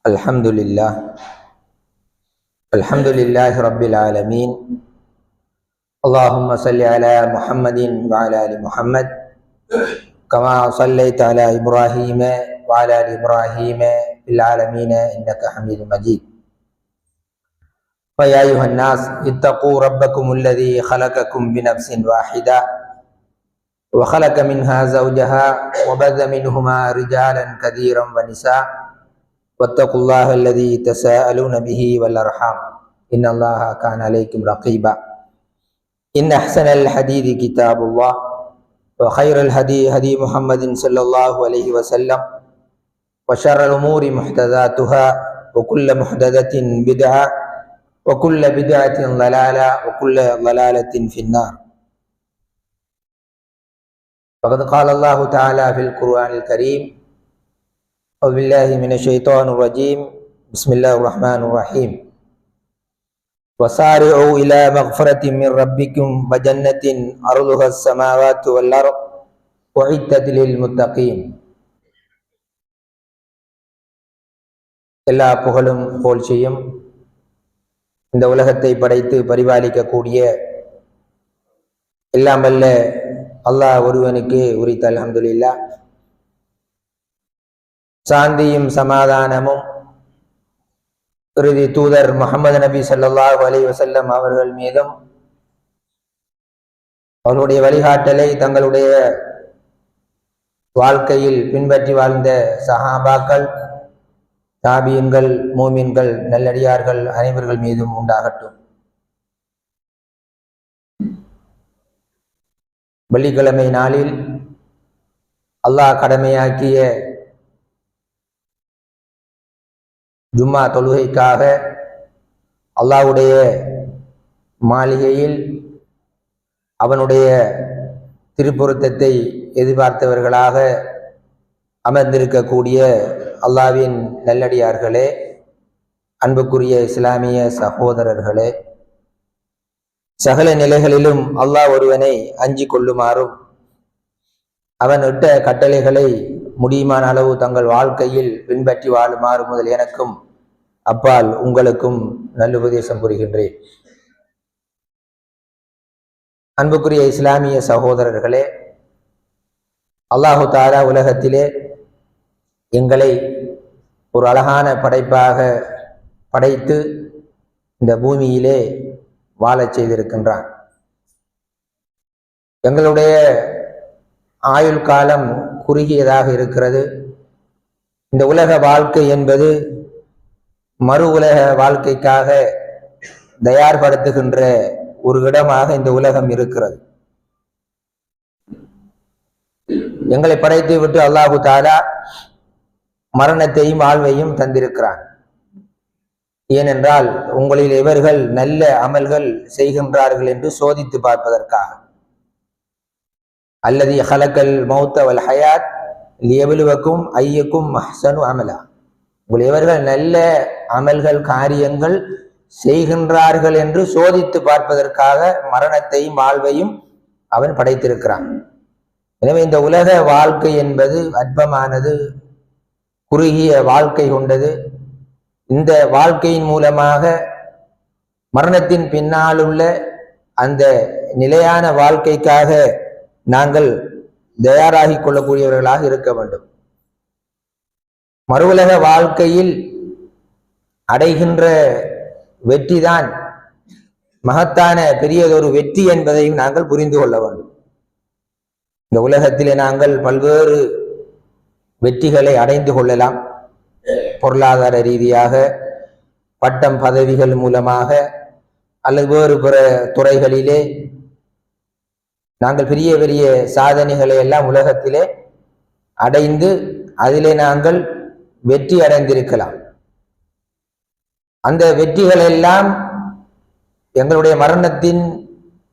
الحمد لله رب العالمين. اللهم صل على محمد وعلى آل محمد كما صليت على إبراهيم وعلى آل إبراهيم في العالمين إنك حميد مجيد. فيا أيها الناس اتقوا ربكم الذي خلقكم بنفس واحدة وخلق منها زوجها وبث منهما رجالا كثيرا ونساء واتقوا الله الذي تساءلون به والأرحام إن الله كان عليكم رقيبا. إن أحسن الحديث كتاب الله وخير الهدي هدي محمد صلى الله عليه وسلم وشر الأمور محدثاتها وكل محدثة بدعة وكل بدعة ضلالة وكل ضلالة في النار. فقد قال الله تعالى في القرآن الكريم: أعوذ بالله من الشيطان الرجيم بسم الله الرحمن الرحيم وسارعوا إلى مغفرة من ربكم وجنة أرضها السماوات والأرض أعدت للمتقين. எல்லா புகழும் புகழ்ச்சியும் இந்த உலகத்தை படைத்து பரிபாலிக்கக்கூடிய எல்லாம் வல்ல அல்லாஹ் ஒருவனுக்கு உரித்த அல்ஹம்துலில்லாஹ். சாந்தியும் சமாதானமும் இறுதி தூதர் முஹம்மது நபி ஸல்லல்லாஹு அலைஹி வஸல்லம் அவர்கள் மீதும் அவர்களுடைய வழிகாட்டலை தங்களுடைய வாழ்க்கையில் பின்பற்றி வாழ்ந்த சஹாபாக்கள், தாபியீன்கள், மூமின்கள், நல்லடியார்கள் அனைவர்கள் மீதும் உண்டாகட்டும். வெள்ளிக்கிழமை நாளில் அல்லாஹ் கடமையாக்கிய ஜும்மா தொழுகைக்காக அல்லாஹ்வுடைய மாளிகையில் அவனுடைய திருப்பொருத்தத்தை எதிர்பார்த்தவர்களாக அமர்ந்திருக்கக்கூடிய அல்லாஹ்வின் நல்லடியார்களே, அன்புக்குரிய இஸ்லாமிய சகோதரர்களே, சகல நிலைகளிலும் அல்லாஹ் ஒருவனை அஞ்சி கொள்ளுமாறும் அவன் இட்ட கட்டளைகளை முடியுமான அளவு தங்கள் வாழ்க்கையில் பின்பற்றி வாழுமாறு முதல் எனக்கும் அப்பால் உங்களுக்கும் நல்லுபதேசம் புரிகின்றேன். அன்புக்குரிய இஸ்லாமிய சகோதரர்களே, அல்லாஹு தஆலா உலகத்திலே எங்களை ஒரு அழகான படைப்பாக படைத்து இந்த பூமியிலே வாழச் செய்திருக்கின்றான். எங்களுடைய ஆயுள் காலம் குறுகியதாக இருக்கிறது. இந்த உலக வாழ்க்கை என்பது மறு உலக வாழ்க்கைக்காக தயார்படுத்துகின்ற ஒரு இடமாக இந்த உலகம் இருக்கிறது. எங்களை படைத்து விட்டு அல்லாஹு தஆலா மரணத்தையும் வாழ்வையும் தந்திருக்கிறான். ஏனென்றால் உங்களில் எவர்கள் நல்ல அமல்கள் செய்கின்றார்கள் என்று சோதித்து பார்ப்பதற்காக. அல்லதி ஹலக்கல் மௌத்த வல் ஹயாத் லியப்லுவக்கும் ஐயக்கும் அஹ்ஸனு அமலா. உங்கள் எவர்கள் நல்ல அமல்கள் காரியங்கள் செய்கின்றார்கள் என்று சோதித்து பார்ப்பதற்காக மரணத்தையும் வாழ்வையும் அவன் படைத்திருக்கிறான். எனவே இந்த உலக வாழ்க்கை என்பது அற்பமானது, குறுகிய வாழ்க்கை கொண்டது. இந்த வாழ்க்கையின் மூலமாக மரணத்தின் பின்னால் உள்ள அந்த நிலையான வாழ்க்கைக்காக நாங்கள் தயாராகி கொள்ளக்கூடியவர்களாக இருக்க வேண்டும். மறு உலக வாழ்க்கையில் அடைகின்ற வெற்றிதான் மகத்தான பெரியதொரு வெற்றி என்பதையும் நாங்கள் புரிந்து கொள்ள வேண்டும். இந்த உலகத்திலே நாங்கள் பல்வேறு வெற்றிகளை அடைந்து கொள்ளலாம். பொருளாதார ரீதியாக, பட்டம் பதவிகள் மூலமாக, அல்லது வேறு பிற துறைகளிலே நாங்கள் பெரிய பெரிய சாதனைகளை எல்லாம் உலகத்திலே அடைந்து அதிலே நாங்கள் வெற்றி அடைந்திருக்கலாம். அந்த வெற்றிகள் எல்லாம் எங்களுடைய மரணத்தின்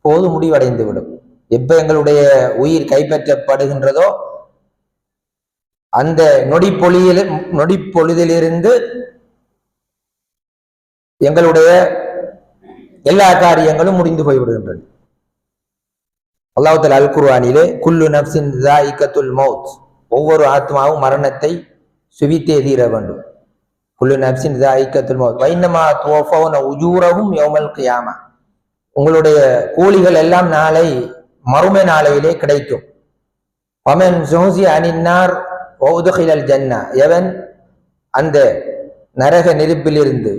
போது முடிவடைந்துவிடும். எப்ப எங்களுடைய உயிர் கைப்பற்றப்படுகின்றதோ அந்த நொடிப்பொழுதிலிருந்து எங்களுடைய எல்லா காரியங்களும் முடிந்து போய்விடுகின்றன. அல்லாஹ் தஆலா அல் குர்ஆனிலே குல்லு நஃப்ஸின் ஸாயிகத்துல் மௌத், ஒவ்வொரு ஆத்மாவும் மரணத்தை சுவித்தே தீர வேண்டும். குல்லு நப்சின் தாயிக்கத்துல் மௌத் வைன்னமா துவஃபௌன உஜூரஹும் யௌமல் கியாமா, உங்களுடைய கூலிகள் எல்லாம் நாளை மறுமை நாளையிலே கிடைக்கும். வமன் ஸுஹ்ஸிய அனின்னார் வஉத்கிலல் ஜன்னா, எவன் அந்த நரக நெருப்பிலிருந்து,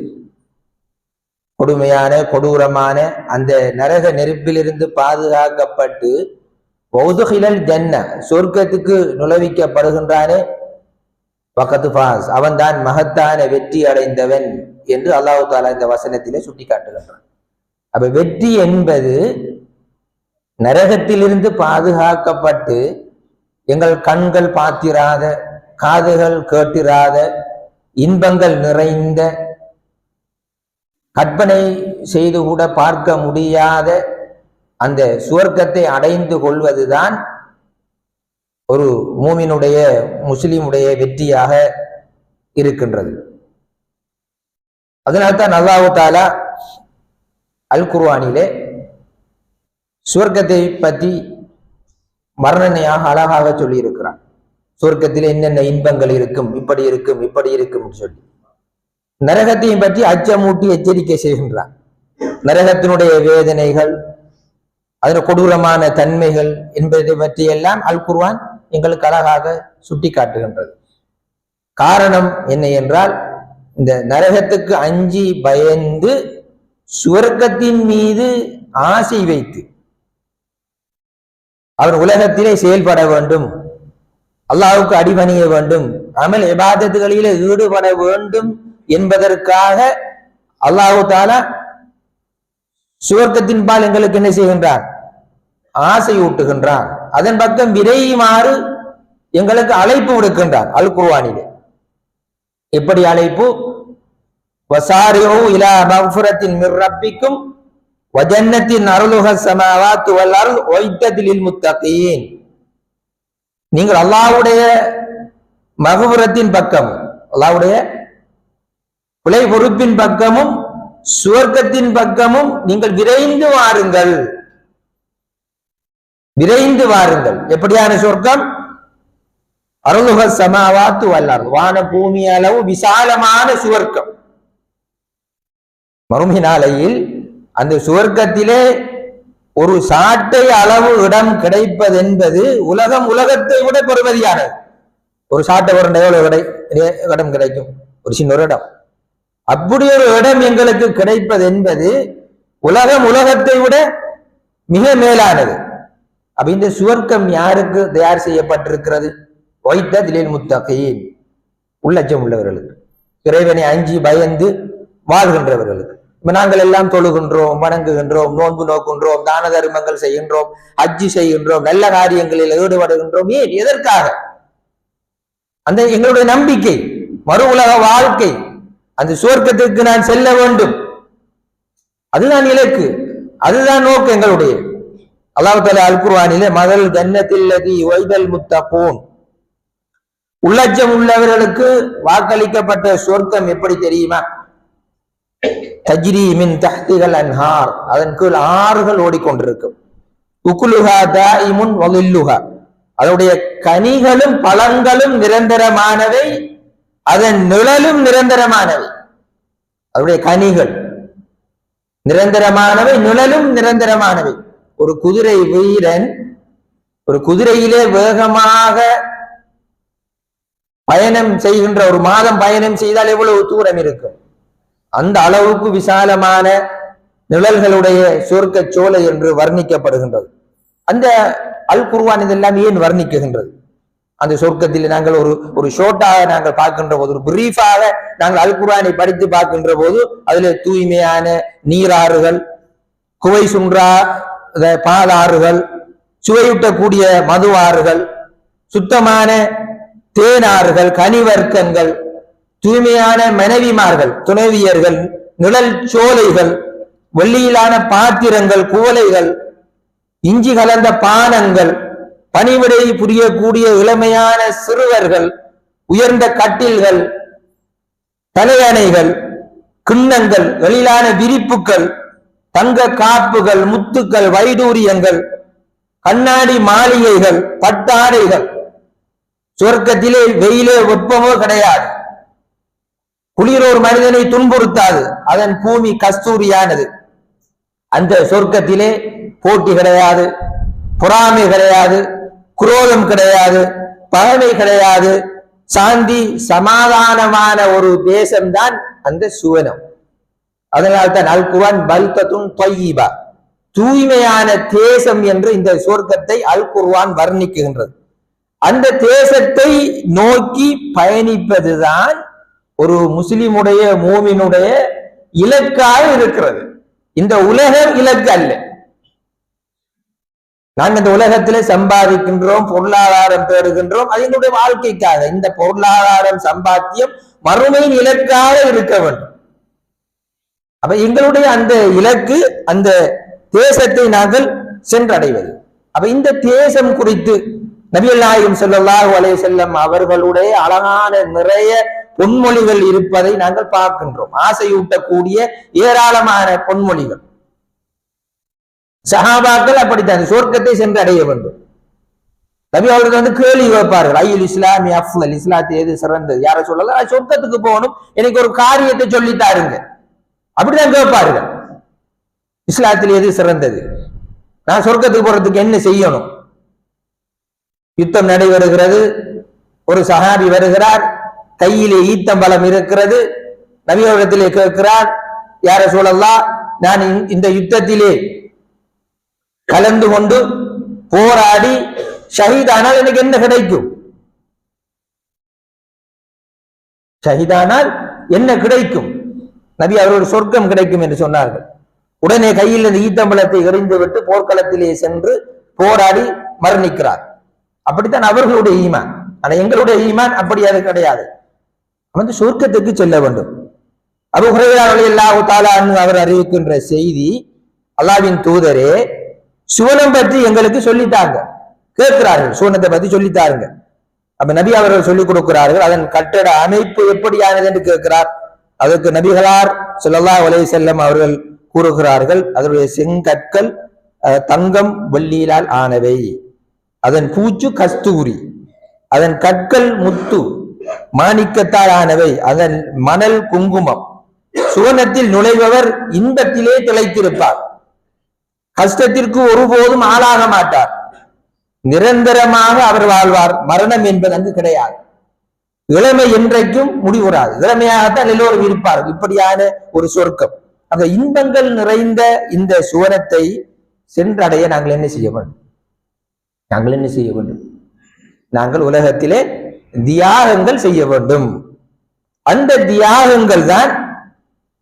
கொடுமையான கொடூரமான அந்த நரக நெருப்பிலிருந்து பாதுகாக்கப்பட்டு வஉத்கிலல் ஜன்னா, சொர்க்கத்துக்கு நுழைவிக்கப்படுகின்றானே, வகத் ஃபாஸ், அவன் தான் மகத்தான வெற்றி அடைந்தவன் என்று அல்லாஹ் தஆலா இந்த வசனத்திலே சுட்டி காட்டுகின்றான். அப்ப வெற்றி என்பது நரகத்திலிருந்து பாதுகாக்கப்பட்டு எங்கள் கண்கள் பார்த்திராத, காதுகள் கேட்டிராத, இன்பங்கள் நிறைந்த, கற்பனை செய்து கூட பார்க்க முடியாத அந்த சுவர்க்கத்தை அடைந்து கொள்வதுதான் ஒரு மூமினுடைய, முஸ்லிமுடைய வெற்றியாக இருக்கின்றது. அதனால்தான் அல்லாஹ் தஆலா அல் குர்ஆனிலே சுவர்க்கத்தை பற்றி வர்ணனையாக அழகாக சொல்லி இருக்கிறான். சுவர்க்கத்தில் என்னென்ன இன்பங்கள் இருக்கும், இப்படி இருக்கும், இப்படி இருக்கும் சொல்லி. நரகத்தையும் பற்றி அச்சமூட்டி எச்சரிக்கை செய்கின்றான். நரகத்தினுடைய வேதனைகள், அதன் கொடூரமான தன்மைகள் என்பதை பற்றி எல்லாம் அல் குர்ஆன் எங்களுக்கு அழகாக சுட்டி காட்டுகின்றது. காரணம் என்ன என்றால், இந்த நரகத்துக்கு அஞ்சி பயந்து சுவர்க்கத்தின் மீது ஆசை வைத்து அவர் உலகத்திலே செயல்பட வேண்டும், அல்லாஹ்வுக்கு அடிபணிய வேண்டும், அமல் இபாதத்துகளிலே ஈடுபட வேண்டும் என்பதற்காக அல்லாஹ் தஆலா சுவர்க்கத்தின் பால் எங்களுக்கு என்ன செய்கின்றார்? ஆசை ஊட்டுகின்றான். அதன் பக்கம் விரையுமாறு எங்களுக்கு அழைப்பு விடுக்கின்றார் அல் குர்ஆனிலே. எப்படி அழைப்பு? வசாரிஉ இலா மக்ஃபிரத்தின் மிர் ரப்பிக்கும் வஜன்னத்தின் அருளுஹஸ் ஸமாவாத்து வல் அர்த் உஇத்தத் லில் முத்தகீன். நீங்கள் அல்லாஹ்வுடைய மக்ஃபிரத்தின் பக்கம், அல்லாஹ்வுடைய பிழை பொறுப்பின் பக்கமும் சுவர்க்கத்தின் பக்கமும் நீங்கள் விரைந்து வாருங்கள், விரைந்து வாருங்கள். எப்படியான சொர்க்கம்? அருளுஹஸ் ஸமாவாத்து வல் அர்த், வான பூமி அளவு விசாலமான சுவர்க்கம். மறுமை நாளையில் அந்த சுவர்க்கத்திலே ஒரு சாட்டை அளவு இடம் கிடைப்பது என்பது உலகத்தை விட பெறுமதியானது. ஒரு சாட்டை ஒரு எவ்வளவு இடம் கிடைக்கும்? ஒரு சின்ன ஒரு இடம். அப்படி ஒரு இடம் எங்களுக்கு கிடைப்பது என்பது உலகத்தை விட மிக மேலானது. அப்ப இந்த சுவர்க்கம் யாருக்கு தயார் செய்யப்பட்டிருக்கிறது? உஇத்தத் லில் முத்தகீன், உள்ளச்சம் உள்ளவர்களுக்கு, இறைவனை அஞ்சி பயந்து வாழ்கின்றவர்களுக்கு. நாங்கள் எல்லாம் தொழுகின்றோம், வணங்குகின்றோம், நோன்பு நோக்குகின்றோம், தான தர்மங்கள் செய்கின்றோம், ஹஜ்ஜி செய்கின்றோம், நல்ல காரியங்களில் ஈடுபடுகின்றோம். ஏன்? எதற்காக? அந்த எங்களுடைய நம்பிக்கை, மறு உலக வாழ்க்கை, அந்த சுவர்க்கத்திற்கு நான் செல்ல வேண்டும், அதுதான் இலக்கு, அதுதான் நோக்கம் எங்களுடைய. அல்லாஹ் தஆலா அல் குர்ஆனிலே மதல் ஜன்னத்தில் லதி வைதல் முத்தகூன், உள்ளச்சம் உள்ளவர்களுக்கு வாக்களிக்கப்பட்ட சொர்க்கம் எப்படி தெரியுமா? தஜ்ரி மின் தஹ்திஹல் அன்ஹார், அதன் கீழ் ஆறுகள் ஓடிக்கொண்டிருக்கும். உக்குலுஹா தாயிமுன் வலில்லுஹா, அதனுடைய கனிகளும் பழங்களும் நிரந்தரமானவை, அதன் நிழலும் நிரந்தரமானவை. அதனுடைய கனிகள் நிரந்தரமானவை, நிழலும் நிரந்தரமானவை. ஒரு குதிரை வீரன் ஒரு குதிரையிலே வேகமாக பயணம் செய்கின்ற, ஒரு மாதம் பயணம் செய்தால் எவ்வளவு தூரம் இருக்கும்? அந்த அளவுக்கு விசாலமான நிழல்களுடைய சொர்க்க சோலை என்று வர்ணிக்கப்படுகின்றது. அந்த அல் குர்ஆன் இதெல்லாம் ஏன் வர்ணிக்குகின்றது? அந்த சொர்க்கத்தில் நாங்கள் ஒரு ஷோட்டாக நாங்கள் பார்க்கின்ற போது, ஒரு பிரீஃபாக நாங்கள் அல் குர்ஆனை படித்து பார்க்கின்ற போது, அதுல தூய்மையான நீராறுகள், குவை சுன்றா பாலாறுகள், சுவையூட்டக்கூடிய மது ஆறுகள், சுத்தமான தேனாறுகள், கனிவர்க்கங்கள், தூய்மையான மனைவிமார்கள், துணைவியர்கள், நிழல் சோலைகள், வெள்ளியிலான பாத்திரங்கள், குவளைகள், இஞ்சி கலந்த பானங்கள், பணிவிடை புரியக்கூடிய இளமையான சிறுவர்கள், உயர்ந்த கட்டில்கள், தலையணைகள், கிண்ணங்கள், வெளியிலான விரிப்புகள், தங்க காப்புகள், முத்துக்கள், வைடூரியங்கள், கண்ணாடி மாளிகைகள், பட்டாடைகள். சொர்க்கத்திலே வெயிலே வெப்பமோ கிடையாது, குளிர் ஒரு மனிதனை துன்புறுத்தாது, அதன் பூமி கஸ்தூரியானது. அந்த சொர்க்கத்திலே போட்டி கிடையாது, பொறாமை கிடையாது, குரோதம் கிடையாது, பகைமை கிடையாது, சாந்தி சமாதானமான ஒரு தேசம்தான் அந்த சுவனம். அதனால்தான் அல் குர்ஆன் பல்கத்துன் தய்யிபா, தூய்மையான தேசம் என்று இந்த சொர்க்கத்தை அல் குர்ஆன் வர்ணிக்குகின்றது. அந்த தேசத்தை நோக்கி பயணிப்பதுதான் ஒரு முஸ்லிமுடைய மூமினுடைய இலக்காக இருக்கிறது. இந்த உலகம் இலக்கு அல்ல. நாங்கள் இந்த உலகத்திலே சம்பாதிக்கின்றோம், பொருளாதாரம் தேடுகின்றோம், அதனுடைய வாழ்க்கைக்காக. இந்த பொருளாதாரம் சம்பாத்தியம் மறுமையின் இலக்காக இருக்க வேண்டும். அப்ப எங்களுடைய அந்த இலக்கு அந்த தேசத்தை நாங்கள் சென்றடைவது. அப்ப இந்த தேசம் குறித்து நபிகள் நாயகம் ஸல்லல்லாஹு அலைஹி வஸல்லம் அவர்களுடைய அழகான நிறைய பொன்மொழிகள் இருப்பதை நாங்கள் பார்க்கின்றோம். ஆசையூட்டக்கூடிய ஏராளமான பொன்மொழிகள். சஹாபாக்கள் அப்படித்தான் சொர்க்கத்தை சென்று அடைய வேண்டும். நபி அவர்கள் கேள்வி வைப்பார்கள், ஐயுல் இஸ்லாமி அஃலல், இஸ்லாத்தை எது சிறந்தது? யார சொல்லலாம், நான் சொர்க்கத்துக்கு போகணும், எனக்கு ஒரு காரியத்தை சொல்லித்தாருங்க, அப்படிதான் கேட்பார்கள். இஸ்லாத்தில் எது சிறந்தது? நான் சொர்க்கத்துக்கு போறதுக்கு என்ன செய்யணும்? யுத்தம் நடைபெறுகிறது, ஒரு சஹாபி வருகிறார், கையிலே ஈத்தம்பலம் இருக்கிறது. நபி அவரிடத்திலே கேட்கிறார், யார சொல்லலாம், நான் இந்த யுத்தத்திலே கலந்து கொண்டு போராடி ஷஹீதானால் எனக்கு என்ன கிடைக்கும்? ஷஹீதானால் என்ன கிடைக்கும்? நபி அவரோட சொர்க்கம் கிடைக்கும் என்று சொன்னார்கள். உடனே கையில் இந்த ஈத்தம்பலத்தை எறிந்து விட்டு போர்க்களத்திலே சென்று போராடி மரணிக்கிறார். அப்படித்தான் அவர்களுடைய ஈமான். ஆனா எங்களுடைய ஈமான் அப்படி அது கிடையாது. வந்து சொர்க்கத்துக்கு செல்ல வேண்டும். அபூ ஹுரைரா ரலியல்லாஹு தஆலா அன்ஹு அவர் அறிவிக்கின்ற செய்தி, அல்லாஹ்வின் தூதரே சுவனம் பற்றி எங்களுக்கு சொல்லித்தாங்க. கேட்கிறார்கள், சுவனத்தை பற்றி சொல்லித்தாருங்க. அப்ப நபி அவர்கள் சொல்லிக் கொடுக்கிறார்கள். அதன் கட்டட அமைப்பு எப்படியானது என்று கேட்கிறார். அதற்கு நபிகளார் ஸல்லல்லாஹு அலைஹி வஸல்லம் அவர்கள் கூறுகிறார்கள், அதனுடைய செங்கற்கள் தங்கம் வெள்ளியிலால் ஆனவை, அதன் பூச்சு கஸ்தூரி, அதன் கற்கள் முத்து மாணிக்கத்தால் ஆனவை, அதன் மணல் குங்குமம். சுவனத்தில் நுழைபவர் இன்பத்திலே திளைத்திருப்பார், கஷ்டத்திற்கு ஒருபோதும் ஆளாக மாட்டார், நிரந்தரமாக அவர் வாழ்வார். மரணம் என்பது அங்கு கிடையாது. இளமை என்றைக்கும் முடிவுறாது, இளமையாகத்தான் எல்லோரும் இருப்பார்கள். இப்படியான ஒரு சொர்க்கம். அந்த இன்பங்கள் நிறைந்த இந்த சுவனத்தை சென்றடைய நாங்கள் என்ன செய்ய வேண்டும்? நாங்கள் என்ன செய்ய வேண்டும்? நாங்கள் உலகத்திலே தியாகங்கள் செய்ய வேண்டும். அந்த தியாகங்கள் தான்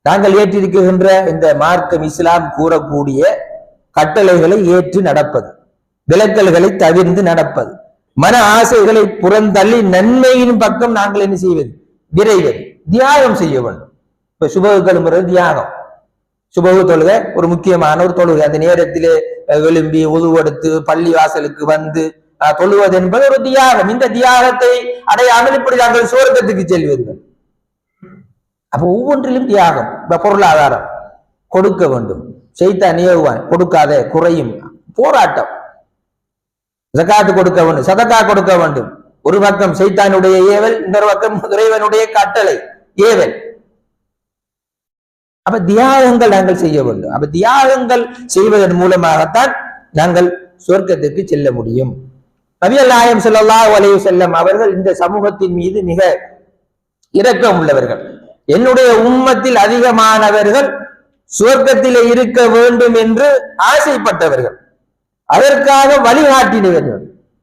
நாங்கள் ஏற்றிருக்கின்ற இந்த மார்க்கம் இஸ்லாம் கூறக்கூடிய கட்டளைகளை ஏற்று நடப்பது, விலக்கல்களை தவிர்த்து நடப்பது, மன ஆசைகளை புறந்தள்ளி நன்மையின் பக்கம் நாங்கள் என்ன செய்வது? விரைவது தியாகம் செய்ய வேண்டும். இப்ப சுபகு கிளம்புறது தியாகம். சுபகு தொழுகை ஒரு முக்கியமான ஒரு தொழுகை. அந்த நேரத்திலே விரும்பி உதுவெடுத்து பள்ளி வாசலுக்கு வந்து தொழுவது என்பது ஒரு தியாகம். இந்த தியாகத்தை அடையாமல் இப்படி நாங்கள் சுவர்க்கத்துக்கு செல்வீர்கள். அப்ப ஒவ்வொன்றிலும் தியாகம். இப்ப பொருளாதாரம் கொடுக்க வேண்டும், ஷைத்தான் ஏவுவான், கொடுக்காத குறையும், போராட்டம். ஜகாத்து கொடுக்க வேண்டும், சதகா கொடுக்க வேண்டும். ஒரு பக்கம் ஷைத்தானுடைய ஏவல், இன்னொரு பக்கம் இறைவனுடைய கட்டளை ஏவல். அப்ப தியாகங்கள் நாங்கள் செய்ய வேண்டும். அப்ப தியாகங்கள் செய்வதன் மூலமாகத்தான் நாங்கள் சொர்க்கத்துக்கு செல்ல முடியும். நபிகள் நாயகம் ஸல்லல்லாஹு அலைஹி வஸல்லம் அவர்கள் இந்த சமூகத்தின் மீது மிக இரக்கம் உள்ளவர்கள். என்னுடைய உம்மத்தில் அதிகமானவர்கள் சுவர்க்கத்திலே இருக்க வேண்டும் என்று ஆசைப்பட்டவர்கள், அதற்காக வழிகாட்டினவர்கள்.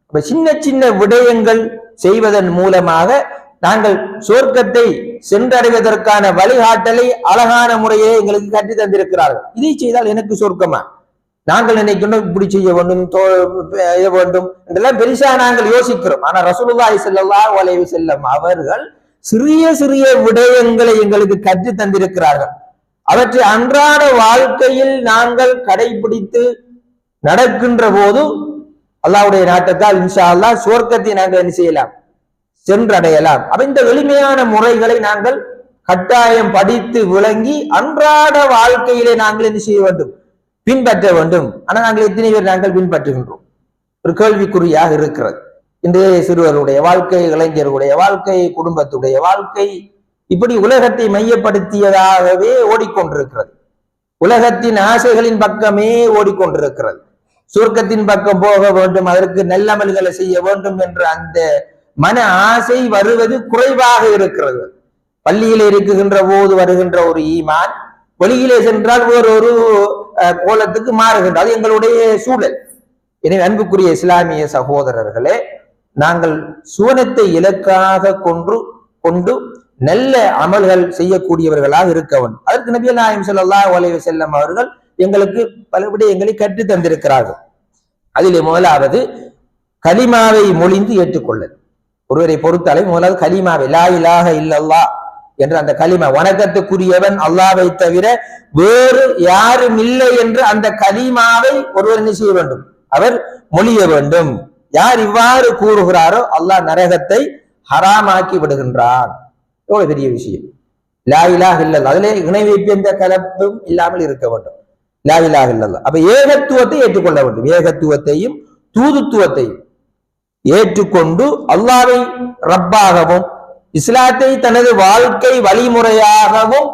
அப்ப சின்ன சின்ன விடயங்கள் செய்வதன் மூலமாக நாங்கள் சொர்க்கத்தை சென்றடைவதற்கான வழிகாட்டலை அழகான முறையை எங்களுக்கு கற்று தந்திருக்கிறார்கள். இதை செய்தால் எனக்கு சொர்க்கமா? நாங்கள் நினைக்கணும் இப்படி செய்ய வேண்டும், வேண்டும் என்றெல்லாம் பெருசா நாங்கள் யோசிக்கிறோம். ஆனா ரசூலுல்லாஹி ஸல்லல்லாஹு அலைஹி வஸல்லம் அவர்கள் சிறிய சிறிய விடயங்களை எங்களுக்கு கற்று தந்திருக்கிறார்கள். அவற்றை அன்றாட வாழ்க்கையில் நாங்கள் கடைபிடித்து நடக்கின்ற போது அல்லாஹ்வுடைய நாட்டத்தால் இன்ஷா அல்லாஹ் சுவர்க்கத்தை நாங்கள் என்ன செய்யலாம்? சென்றடையலாம். அப்ப இந்த எளிமையான முறைகளை நாங்கள் கட்டாயம் படித்து விளங்கி அன்றாட வாழ்க்கையிலே நாங்கள் என்ன செய்ய வேண்டும்? பின்பற்ற வேண்டும். ஆனா நாங்கள் எத்தனை பேர் நாங்கள் பின்பற்றுகின்றோம்? ஒரு கேள்விக்குறியாக இருக்கிறது. இன்றைய சிறுவருடைய வாழ்க்கை, இளைஞர்களுடைய வாழ்க்கை, குடும்பத்துடைய வாழ்க்கை, இப்படி உலகத்தை மையப்படுத்தியதாகவே ஓடிக்கொண்டிருக்கிறது. உலகத்தின் ஆசைகளின் பக்கமே ஓடிக்கொண்டிருக்கிறது. சொர்க்கத்தின் பக்கம் போக வேண்டும், அதற்கு நல்லமல்களை செய்ய வேண்டும் என்ற அந்த மன ஆசை வருவது குறைவாக இருக்கிறது. பள்ளியிலே இருக்குகின்ற போது வருகின்ற ஒரு ஈமான் வெளியிலே சென்றால் வேறொரு கோலத்துக்கு மாறுகின்ற, அது எங்களுடைய சூழல். எனவே அன்புக்குரிய இஸ்லாமிய சகோதரர்களே, நாங்கள் சுவனத்தை இலக்காக கொண்டு நல்ல அமல்கள் செய்யக்கூடியவர்களாக இருக்க வேண்டும். அதற்கு நபி நாயகம் ஸல்லல்லாஹு அலைஹி வஸல்லம் அவர்கள் எங்களுக்கு பல விடயங்களை கற்று தந்திருக்கிறார்கள். அதிலே முதலாவது கலிமாவை மொழிந்து ஏற்றுக்கொள்ளல். ஒருவரை பொறுத்தளை முதலாவது கலிமாவை லா இலாஹ இல்லல்லாஹ் என்ற அந்த கலிமா, வணக்கத்துக்குரியவன் அல்லாஹ்வை தவிர வேறு யாரும் இல்லை என்று அந்த கலிமாவை ஒருவர் என்ன செய்ய வேண்டும்? அவர் மொழிய வேண்டும். யார் இவ்வாறு கூறுகிறாரோ அல்லாஹ் நரகத்தை ஹராமாக்கி விடுகின்றான். எவ்வளவு பெரிய விஷயம்! லா இலாஹ இல்லல்லாஹ், அதிலே இணை வைப்பு என்ற கலப்பும் இல்லாமல் இருக்க வேண்டும். லா இலாஹ இல்லல்லாஹ். அப்ப ஏகத்துவத்தை ஏற்றுக்கொள்ள வேண்டும். ஏகத்துவத்தையும் தூதுத்துவத்தையும் ஏற்றுக்கொண்டு அல்லாஹ்வை ரப்பாகவும் இஸ்லாத்தை தனது வாழ்க்கை வழிமுறையாகவும்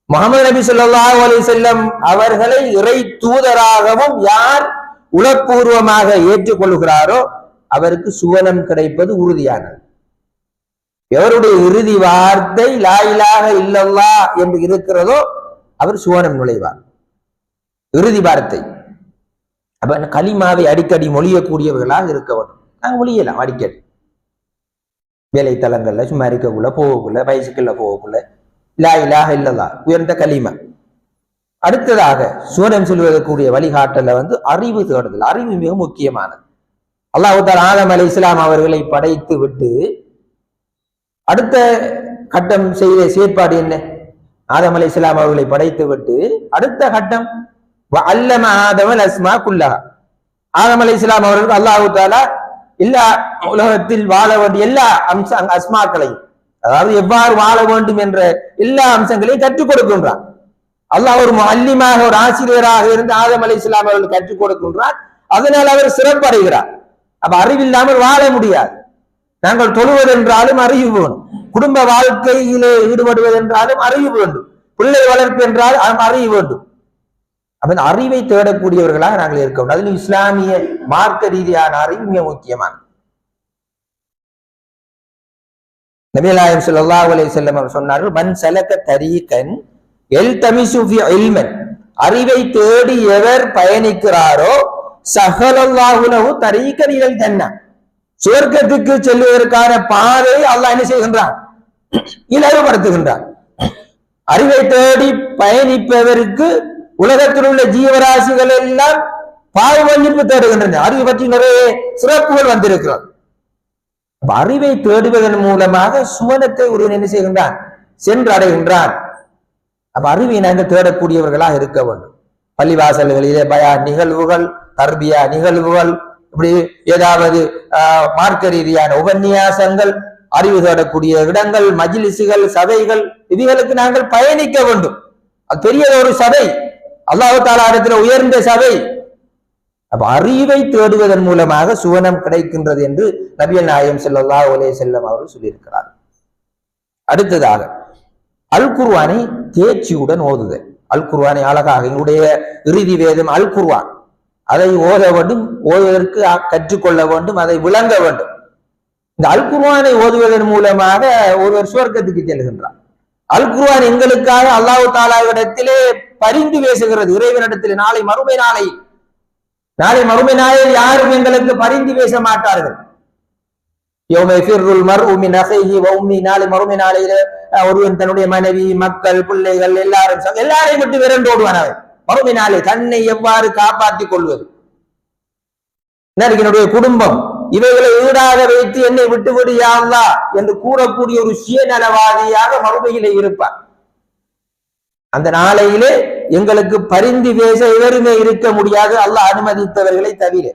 முஹம்மது நபி ஸல்லல்லாஹு அலைஹி வஸல்லம் அவர்களை இறை தூதராகவும் யார் உளப்பூர்வமாக ஏற்றுக்கொள்கிறாரோ அவருக்கு சுவனம் கிடைப்பது உறுதியானது. எவருடைய இறுதி வார்த்தை லா இலாஹ இல்லல்லாஹ் என்று இருக்கிறதோ அவர் சுவனம் நுழைவார். இறுதி வார்த்தை. அப்ப கலிமாவை அடிக்கடி மொழியக்கூடியவர்களாக இருக்க வேண்டும். நாங்கள் மொழியலாம் அடிக்கடி, வேலை தலங்கள்ல சும்மா இருக்கக்குள்ள போகக்குள்ள பைசிக்கல்ல போகக்குள்ள லா இலாஹ இல்லல்லாஹ் உயர்ந்த கலிமா. அடுத்ததாக சுவனம் செல்வதற்குரிய வழிகாட்டல அறிவு தேடுதல். அறிவு மிக முக்கியமானது. அல்லாஹ் தஆலா ஆதம் அலைஹிஸ்ஸலாம் அவர்களை படைத்து விட்டு அடுத்த கட்டம் செய்த செயற்பாடு என்ன? ஆதம் அலைஹிஸ்ஸலாம் அவர்களை படைத்து விட்டு அடுத்த கட்டம் அல்லம ஆதமல் அஸ்மா குல்லஹா. ஆதம் அலைஹிஸ்ஸலாம் அவர்களுக்கு அல்லாஹ் தஆலா எல்லா உலகத்தில் வாழ வேண்டிய எல்லா அஸ்மாக்களையும், அதாவது எவ்வாறு வாழ வேண்டும் என்ற எல்லா அம்சங்களையும் கற்றுக் கொடுக்கின்றான். அல்லாஹ் ஒரு முஅல்லிமாக, ஒரு ஆசிரியராக இருந்து ஆதம் அலைஹிஸ்ஸலாம் அவர்கள் கற்றுக் கொடுக்கின்றார். அதனால் அவர் சிறப்படைகிறார். அப்ப அறிவில்லாமல் வாழ முடியாது. நாங்கள் தொழுவதென்றாலும் அறிவு வேணும், குடும்ப வாழ்க்கையிலே ஈடுபடுவதென்றாலும் அறிவு வேண்டும், பிள்ளை வளர்ப்பு என்றாலும் அறிவு வேண்டும். அப்ப அறிவை தேடக்கூடியவர்களாக நாங்கள் இருக்க வேண்டும். அதில் இஸ்லாமிய மார்க்க ரீதியான அறிவு மிக முக்கியமானது. நபி நாயகம் ஸல்லல்லாஹு அலைஹி வஸல்லம் அவர் சொன்னார்கள், மன் சலக தரீகன் யல்தமிசு ஃபீ இல்மன், அறிவை தேடி எவர் பயணிக்கிறாரோ ஸஹலல்லாஹு லஹு தரீகன் இலல் ஜன்னah, சுவர்க்கத்துக்கு செல்வதற்கான பாதையை அல்லாஹ் என்ன செய்கின்றான்? இலகுபடுத்துகின்றான். அறிவை தேடி பயணிப்பவருக்கு உலகத்தில் உள்ள ஜீவராசிகள் எல்லாம் பாவ மன்னிப்பு தேடுகின்றன. அறிவை பற்றி நிறைய சிறப்புகள் வந்திருக்கிறது. அறிவை தேடுவதன் மூலமாக சுவனத்தை ஒருவன் என்ன செய்கின்றான்? சென்றடைகின்றான். அப்ப அறிவை நாங்கள் தேடக்கூடியவர்களாக இருக்க வேண்டும். பள்ளிவாசல்களிலே பயான் நிகழ்வுகள், தர்பியா நிகழ்வுகள், இப்படி ஏதாவது மார்க்க ரீதியான உபன்யாசங்கள், அறிவு தேடக்கூடிய இடங்கள், மஜ்லிஸுகள், சபைகள், இவைகளுக்கு நாங்கள் பயணிக்க வேண்டும். அது பெரிய ஒரு சபை, அல்லாஹ் தஆலா இடத்துல உயர்ந்த சபை. அப்ப அறிவை தேடுவதன் மூலமாக சுவனம் கிடைக்கின்றது என்று நபிகள் நாயகம் ஸல்லல்லாஹு அலைஹி வஸல்லம் அவர்கள் சொல்லியிருக்கிறார். அடுத்ததாக அல் குர்ஆனை தேர்ச்சியுடன் ஓதுதல். அல் குர்ஆனை அழகாக, எங்களுடைய இறுதி வேதம் அல் குர்ஆன், அதை ஓத வேண்டும், ஓதுவதற்கு கற்றுக்கொள்ள வேண்டும், அதை விளங்க வேண்டும். இந்த அல் குர்ஆனை ஓதுவதன் மூலமாக ஒருவர் சுவர்க்கத்துக்கு செல்கின்றார். அல் குர்ஆன் எங்களுக்காக அல்லாஹ் தஆலா இடத்திலே பரிந்து பேசுகிறது. இறைவனிடத்திலே நாளை மறுமை நாளில் யாரும் எங்களுக்கு பரிந்து பேச மாட்டார்கள். யௌம யஃபிருல் மர்உ மின் அஹீஹி வ உம்மி, நாளை மறுமை நாளிலே ஒருவன் தன்னுடைய மனைவி, மக்கள், பிள்ளைகள் எல்லாரையும் விட்டு விரண்டோடுவான். மறுமை நாளை தன்னை எவ்வாறு காப்பாற்றிக் கொள்வது, என்னுடைய குடும்பம், இவைகளை ஈடாக வைத்து என்னை விட்டுவிடு யா அல்லாஹ் என்று கூறக்கூடிய ஒரு சுயநலவாதியாக மறுமையிலே இருப்பார். அந்த நாளையிலே எங்களுக்கு பரிந்து பேச எவருமே இருக்க முடியாது, அல்லாஹ் அனுமதித்தவர்களை தவிர.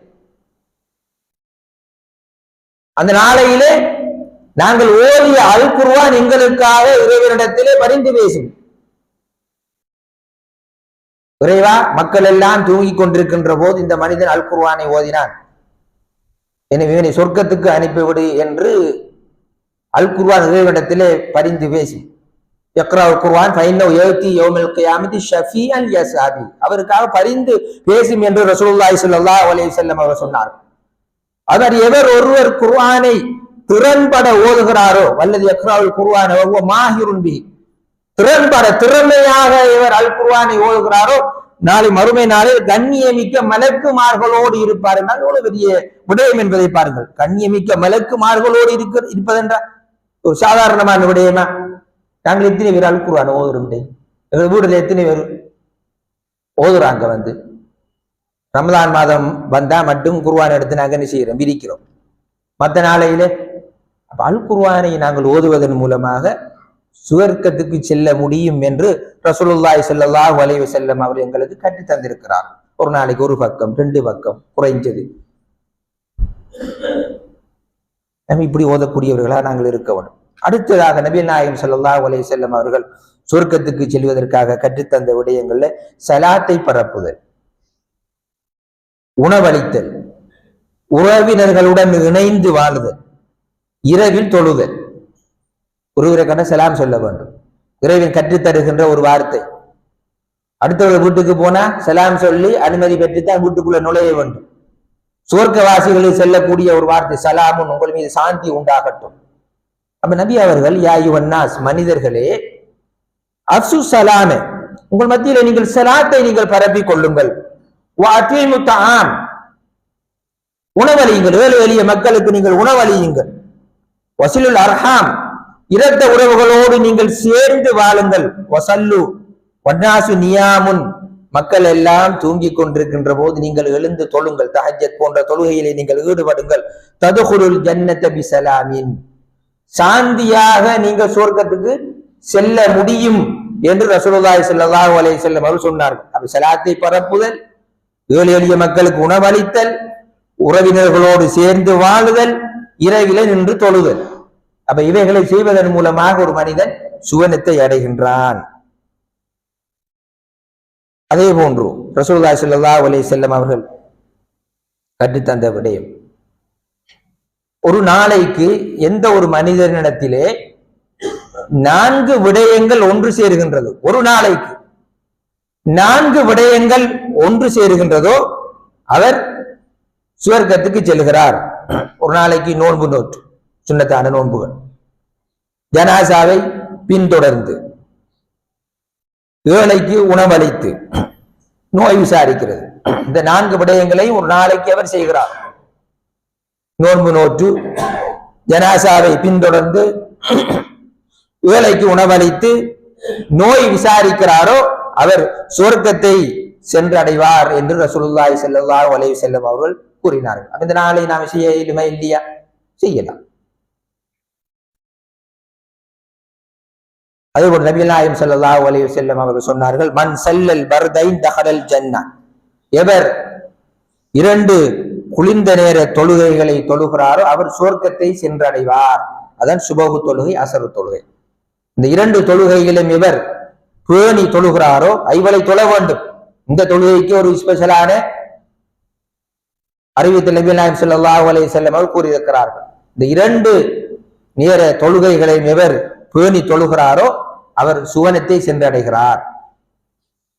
அந்த நாளையிலே நாங்கள் ஓதிய அல் குர்ஆன் எங்களுக்காக இறைவனிடத்திலே பரிந்து பேசும். இறைவா, மக்கள் எல்லாம் தூங்கிக் கொண்டிருக்கின்ற போது இந்த மனிதன் அல் குர்ஆனை ஓதினான், எனவே இவனை சொர்க்கத்துக்கு அனுப்பிவிடு என்று அல் குர்ஆன் இறைவனிடத்திலே பரிந்து பேசி இக்ராஉல் குர்ஆன் ஃபஇன்னஹு யஅதி யௌமல் கியாமத்தி ஷஃபீஅன் லிஅஸ்ஹாபி, அவருக்காக பரிந்து பேசும் என்று ரசூலுல்லாஹி ஸல்லல்லாஹு அலைஹி வஸல்லம் அவர் சொன்னார். அவர் எவர் ஒருவர் குர்ஆனை திறன்பட ஓதுகிறாரோ வல்லதி இக்ராஉல் குர்ஆன வஹுவ மாஹிருன் பிஹி, திறமையாக இவர் அல் குர்ஆனை ஓதுகிறாரோ நாளை மறுமை நாளில் கண்ணியமிக்க மலக்குமார்களோடு இருப்பார் என்றால் எவ்வளவு பெரிய விடயம் என்பதை பாருங்கள். கண்ணியமிக்க மலக்குமார்களோடு இருப்பதென்றால் ஒரு சாதாரணமான விடயமா? நாங்கள் எத்தனை பேர் அல் குர்ஆன் ஓதுறோம்? எங்க வீடுல எத்தனை பேர் ஓதுறாங்க? ரமலான் மாதம் வந்தா மட்டும் குர்ஆன் எடுத்து நாங்கள் என்ன செய்யறோம்? விரிக்கிறோம். மற்ற நாளையில அல் குர்ஆனை நாங்கள் ஓதுவதன் மூலமாக சுவர்க்கத்துக்கு செல்ல முடியும் என்று ரசூலுல்லாஹி ஸல்லல்லாஹு அலைஹி வஸல்லம் அவர் எங்களுக்கு கற்றுத் தந்திருக்கிறார். ஒரு நாளைக்கு ஒரு பக்கம் 2 பக்கம் குறைஞ்சது நம்ம இப்படி ஓதக்கூடியவர்களாக நாங்கள் இருக்க வேண்டும். அடுத்ததாக நபி நாயகம் ஸல்லல்லாஹு அலைஹி வஸல்லம் அவர்கள் சொர்க்கத்துக்கு செல்வதற்காக கற்றுத்தந்த விடயங்கள்ல சலாத்தை பரப்புதல், உணவளித்தல், உறவினர்களுடன் இணைந்து வாழுதல், இரவில் தொழுதல். ஒருவரை கண்ட சலாம் சொல்ல வேண்டும், இறைவன் கற்றுத்தருகின்ற ஒரு வார்த்தை. அடுத்தவர்கள் வீட்டுக்கு போனா சலாம் சொல்லி அனுமதி பெற்றுத்தான் வீட்டுக்குள்ள நுழைய வேண்டும். சுவர்க்கவாசிகளில் செல்லக்கூடிய ஒரு வார்த்தை சலாமுன், உங்கள் மீது சாந்தி உண்டாகட்டும். அப்ப நபி அவர்கள் யா அய்யுஹன்னாஸ், மனிதர்களே, அஃசு சலாமே, உங்கள் மத்தியில நீங்கள் சலாத்தை நீங்கள் பரப்பிக் கொள்ளுங்கள். வஅதீமு தஆம், உணவளியுங்கள், ஏழை எளிய மக்களுக்கு நீங்கள் உணவளியுங்கள். வஸிலுல் அர்ஹாம், இரத்த உறவுகளோடு நீங்கள் சேர்ந்து வாழுங்கள். வஸல்லு வன்னாசு நியாமுன், மக்கள் எல்லாம் தூங்கிக் கொண்டிருக்கின்ற போது நீங்கள் எழுந்து தொழுங்கள். தஹஜ்ஜத் போன்ற தொழுகையிலே நீங்கள் ஈடுபடுங்கள். ததுகுலுல் ஜன்னத பிஸலாமின், சாந்தியாக நீங்கள் சொர்க்கத்துக்கு செல்ல முடியும் என்று ரசூலுல்லாஹி ஸல்லல்லாஹு அலைஹி வஸல்லம் அவர்கள் சொன்னார்கள். அப்ப ஸலாத்தை பரப்புதல், ஏழை எளிய மக்களுக்கு உணவளித்தல், உறவினர்களோடு சேர்ந்து வாழுதல், இரவிலே நின்று தொழுதல். அப்ப இவைகளை செய்வதன் மூலமாக ஒரு மனிதன் சுவனத்தை அடைகின்றான். அதே போன்று ரசூலுல்லாஹி ஸல்லல்லாஹு அலைஹி வஸல்லம் அவர்கள் கற்றுத்தந்த விடயம், ஒரு நாளைக்கு எந்த ஒரு மனிதனிடத்திலே 4 விடயங்கள் ஒன்று சேருகின்றது, ஒரு நாளைக்கு 4 விடயங்கள் ஒன்று சேருகின்றதோ அவர் சுவர்க்கத்துக்கு செல்கிறார். ஒரு நாளைக்கு நோன்பு நோற்று, சுன்னத்தான நோன்புகள், ஜனாசாவை பின்தொடர்ந்து, ஏழைக்கு உணவளித்து, நோய் விசாரிக்கிறது. இந்த 4 விடயங்களையும் ஒரு நாளைக்கு அவர் செய்கிறார். நோன்பு நோற்று, ஜனாசாவை பின்தொடர்ந்து, ஏழைக்கு உணவளித்து, நோய் விசாரிக்கிறாரோ அவர் சொர்க்கத்தை சென்றடைவார் என்று ரசூலுல்லாஹி ஸல்லல்லாஹு அலைஹி வஸல்லம் அவர்கள் கூறினார்கள். அப்ப இந்த நாளை நாம் செய்ய இயலுமா இல்லையா? செய்யலாம். அதேபோல் நபிகள் நாயகம் ஸல்லல்லாஹு அலைஹி வஸல்லம் அவர்கள் சொன்னார்கள், மன் ஸல்லல் பர்தைன் தஹலல் ஜன்னah, எவர் 2 குளிர்ந்த நேர தொழுகைகளை தொழுகிறாரோ அவர் சுவர்க்கத்தை சென்றடைவார். அதான் சுபஹு தொழுகை, அசரு தொழுகை. இந்த 2 தொழுகைகளும் எவர் பேணி தொழுகிறாரோ, ஐவளை தொழ வேண்டும். இந்த தொழுகைக்கு ஒரு ஸ்பெஷலான அறிவித்தல் நபிகள் நாயகம் ஸல்லல்லாஹு அலைஹி வஸல்லம் அவர்கள் கூறியிருக்கிறார்கள். இந்த 2 நேர தொழுகைகளை எவர் பேணி தொழுகிறாரோ அவர் சுவனத்தை சென்றடைகிறார்.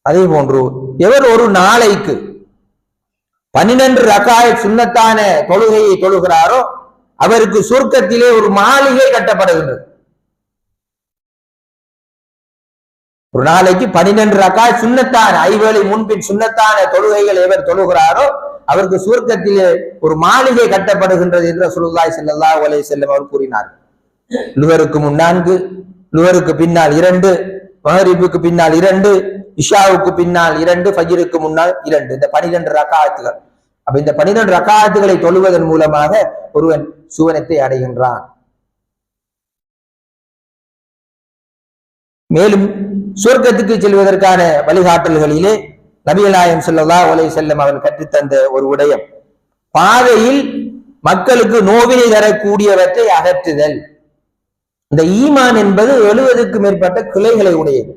அதே போன்று எவர் ஒரு நாளைக்கு 12 ரகாயத் சுன்னத்தான தொழுகையை தொழுகிறாரோ அவருக்கு சொர்க்கத்திலே ஒரு மாளிகை கட்டப்படுகின்றது. ஒரு நாளைக்கு 12 ரகாயத் சுன்னத்தான, ஐவேளை முன்பின் சுன்னத்தான தொழுகைகள் எவர் தொழுகிறாரோ அவருக்கு சுவர்க்கத்திலே ஒரு மாளிகை கட்டப்படுகின்றது என்று ரசூலுல்லாஹி ஸல்லல்லாஹு அலைஹி வஸல்லம் அவர் கூறினார்கள். லுஹருக்கு முன் 4, லுஹருக்கு பின்னால் 2, மஹரிபுக்கு பின்னால் 2, இஷாவுக்கு பின்னால் 2, ஃபஜ்ருக்கு முன்னால் 2. இந்த 12 ரகாத்துகள். அப்ப இந்த 12 ரகாத்துகளை தொழுவதன் மூலமாக ஒருவன் சுவனத்தை அடைகின்றான். மேலும் சொர்க்கத்துக்கு செல்வதற்கான வழிகாட்டல்களிலே நபிகள் நாயகம் ஸல்லல்லாஹு அலைஹி வஸல்லம் அவர்கள் கற்றுத்தந்த ஒரு விடயம், பாதையில் மக்களுக்கு நோவினை தரக்கூடியவற்றை அகற்றுதல். இந்த ஈமான் என்பது 70க்கு மேற்பட்ட கிளைகளை உடையது.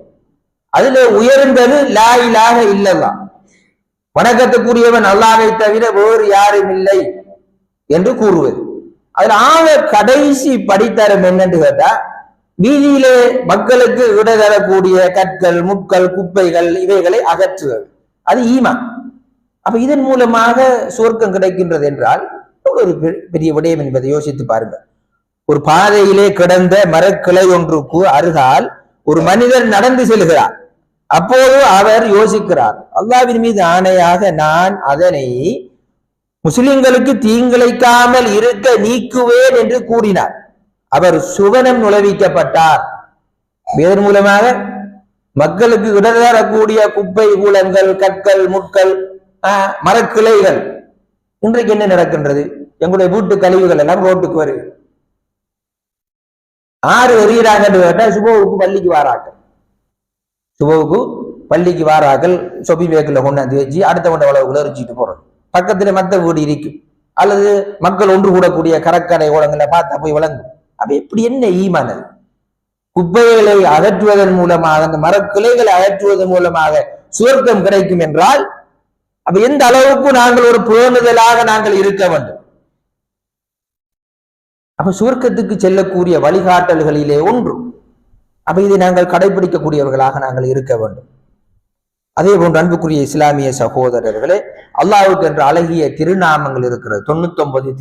அதுல உயர்ந்தது லா இலாஹ இல்லல்லாஹ், வணக்கத்துக்குரியவன் அல்லாஹ்வை தவிர வேறு யாரும் இல்லை என்று கூறுவது. அதுல கடைசி படித்தரம் என்னன்னு கேட்டா, வீதியிலே மக்களுக்கு விட தரக்கூடிய கற்கள், முட்கள், குப்பைகள் இவைகளை அகற்றுவது, அது ஈமான். அப்ப இதன் மூலமாக சுவர்க்கம் கிடைக்கின்றது என்றால் ஒரு பெரிய விடயம் என்பதை யோசித்து பாருங்கள். ஒரு பாதையிலே கிடந்த மரக்கிளை ஒன்றுக்கு அருகால் ஒரு மனிதர் நடந்து செல்கிறார். அப்போது அவர் யோசிக்கிறார், அல்லாஹ்வின் மீது ஆணையாக நான் அதனை முஸ்லிம்களுக்கு தீங்கிழைக்காமல் இருக்க நீக்குவேன் என்று கூறினார். அவர் சுவனம் நுழைவிக்கப்பட்டார். இதன் மூலமாக மக்களுக்கு இடதரக்கூடிய குப்பை கூலங்கள், கற்கள், முட்கள், மரக்கிளைகள். இன்றைக்கு என்ன நடக்கின்றது? எங்களுடைய வீட்டு கழிவுகள் எல்லாம் ரோட்டுக்கு வருது. ஆறு எறிகிறாங்கன்னு கேட்டா சுபோவுக்கு பள்ளிக்கு வாராக்கள், சுபோவுக்கு பள்ளிக்கு வாராக்கள் சொப்பி வேக்கில் கொண்டாந்து வச்சு அடுத்த கொண்ட உழவுக்குள்ள எரிச்சிட்டு போறது. பக்கத்துல மத்த வீடு இருக்கும், அல்லது மக்கள் ஒன்று கூடக்கூடிய கடற்கரை ஓலங்களை பார்த்தா போய் விளங்கும். அப்ப இப்படி என்ன ஈமானது? குப்பைகளை அகற்றுவதன் மூலமாக, அந்த மரக்கிளைகளை அகற்றுவதன் மூலமாக சுவர்க்கம் கிடைக்கும் என்றால், அப்ப எந்த அளவுக்கு நாங்கள் ஒரு பேணுதலாக நாங்கள் இருக்க வேண்டும். அப்ப சுவர்க்கத்துக்கு செல்லக்கூடிய வழிகாட்டல்களிலே ஒன்று. அப்ப இதை நாங்கள் கடைபிடிக்கக்கூடியவர்களாக நாங்கள் இருக்க வேண்டும். அதே போன்று அன்புக்குரிய இஸ்லாமிய சகோதரர்களே, அல்லாஹ்வுக்கு என்ற அழகிய திருநாமங்கள் இருக்கிறது. 99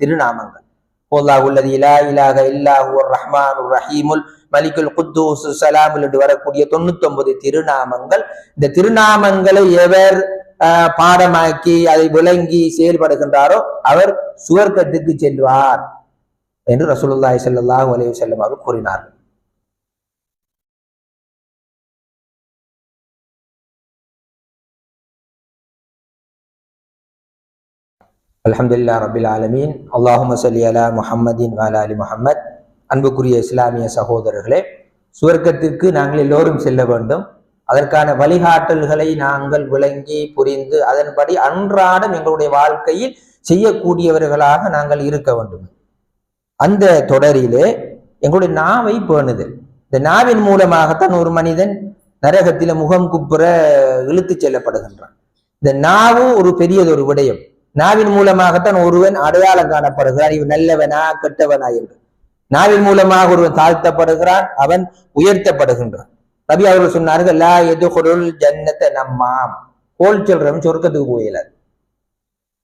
திருநாமங்கள். அல்லாஹுல்லதி லா இலாஹ இல்லா ஹுவர் ரஹ்மானுர் ரஹீமுல் மலிக்குல் குத்தூஸ் ஸலாமுல் என்று வரக்கூடிய 99 திருநாமங்கள். இந்த திருநாமங்களை எவர் பாடமாக்கி அதை விளங்கி செயல்படுகின்றாரோ அவர் சுவர்க்கத்துக்கு செல்வார் என்று ரசூலுல்லாஹி ஸல்லல்லாஹு அலைஹி வஸல்லம் அவர்கள் கூறினார்கள். அல்ஹம்துலில்லாஹி ரப்பில் ஆலமீன். அல்லாஹும்ம ஸல்லி அலா முஹம்மதின் வ அலா ஆலி முஹம்மத். அன்புக்குரிய இஸ்லாமிய சகோதரர்களே, சுவர்க்கத்திற்கு நாங்கள் எல்லோரும் செல்ல வேண்டும். அதற்கான வழிகாட்டல்களை நாங்கள் விளங்கி புரிந்து அதன்படி அன்றாடம் எங்களுடைய வாழ்க்கையில் செய்யக்கூடியவர்களாக நாங்கள் இருக்க வேண்டும். அந்த தொடரிலே எங்களுடைய நாவை பேணுதல். இந்த நாவின் மூலமாகத்தான் ஒரு மனிதன் நரகத்தில முகம் குப்புற இழுத்து செல்லப்படுகின்றான். இந்த நாவு ஒரு பெரியதொரு விடயம். நாவின் மூலமாகத்தான் ஒருவன் அடையாளம் காணப்படுகிறான், இவன் நல்லவனா கெட்டவனா என்று. நாவின் மூலமாக ஒருவன் தாழ்த்தப்படுகிறான், அவன் உயர்த்தப்படுகின்றான். நபி அவர்கள் சொன்னார்கள், லா யதுகுலுல் ஜன்னத நம்மாம். கோல் சொல்றவன் சொர்க்கத்துக்கு போயில.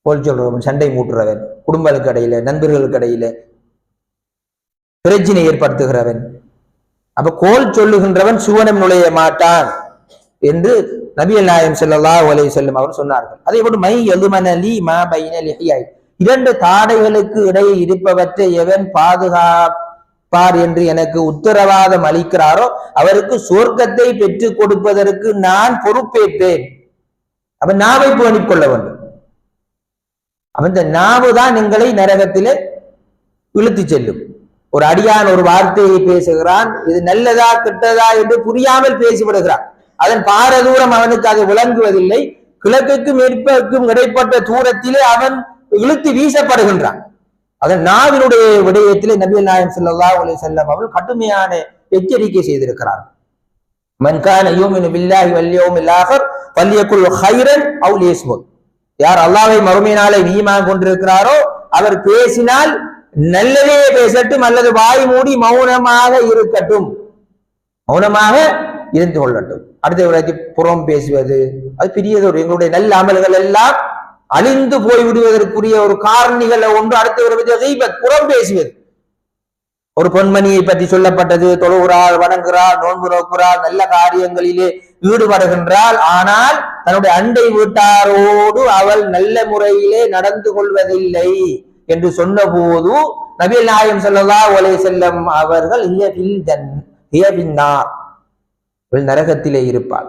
கோல் சொல்றவன், சண்டை மூட்டுறவன், குடும்பங்களுக்கு இடையில, நண்பர்களுக்கு இடையில பிரச்சனை ஏற்படுத்துகிறவன், அப்ப கோல் சொல்லுகின்றவன் சுவனம் நுழைய மாட்டான் என்று நபிகள் நாயகம் ஸல்லல்லாஹு அலைஹி வஸல்லம் அவர் சொன்னார்கள். அதே போன்று மை யதுமனலி மா பைன லிஹியாய், 2 தாடைகளுக்கு இடையே இருப்பவற்றை எவன் பாதுகாப்பார் என்று எனக்கு உத்தரவாதம் அளிக்கிறாரோ அவருக்கு சொர்க்கத்தை பெற்றுக் கொடுப்பதற்கு நான் பொறுப்பேற்பேன். அப்ப நாவை பேணிக் கொள்ள வேண்டும். அப்ப இந்த நாவு தான் எங்களை நரகத்திலே இழுத்து செல்லும். ஒரு அடியான் ஒரு வார்த்தையை பேசுகிறான், இது நல்லதா கெட்டதா என்று புரியாமல் பேசிவிடுகிறான். அதன் பாரதூரம் அவனுக்கு அது விளங்குவதில்லை. கிழக்குக்கும் மேற்குக்கும் இடைப்பட்ட தூரத்திலே அவன் இழுத்து வீசப்படுகின்றான். அதன் நாவினுடைய விடயத்திலே நபிகள் நாயகம் ஸல்லல்லாஹு அலைஹி வஸல்லம் அவர்கள் கடுமையான எச்சரிக்கை செய்திருக்கிறார். மன் கான யுமினு பில்லாஹி வல் யௌமில் ஆகிர் ஃபல்யகுல் கைரன் அவ் லியஸ்முத். யார் அல்லாஹ்வை மறுமை நாளை ஈமான் கொண்டிருக்கிறாரோ அவர் பேசினால் நல்லதே பேசட்டும், அல்லது வாய் மூடி மௌனமாக இருக்கட்டும், மௌனமாக இருந்து கொள்ளட்டும். அடுத்த புறம் பேசுவது அது பெரியதொரு, எங்களுடைய நல்ல அமல்கள் எல்லாம் அழிந்து போய்விடுவதற்குரிய ஒரு காரணிகள் ஒன்று. அடுத்த புறம் பேசுவது. ஒரு பொன்மணியை பற்றி சொல்லப்பட்டது, தொழுகிறாள், வணங்குகிறாள், நோன்பு நோக்குகிறாள், நல்ல காரியங்களிலே ஈடுபடுகின்றாள், ஆனால் தன்னுடைய அண்டை வீட்டாரோடு அவள் நல்ல முறையிலே நடந்து கொள்வதில்லை என்று சொன்ன போது நபிகள் நாயகம் ஸல்லல்லாஹு அலைஹி வஸல்லம் அவர்கள் நரகத்திலே இருப்பாள்.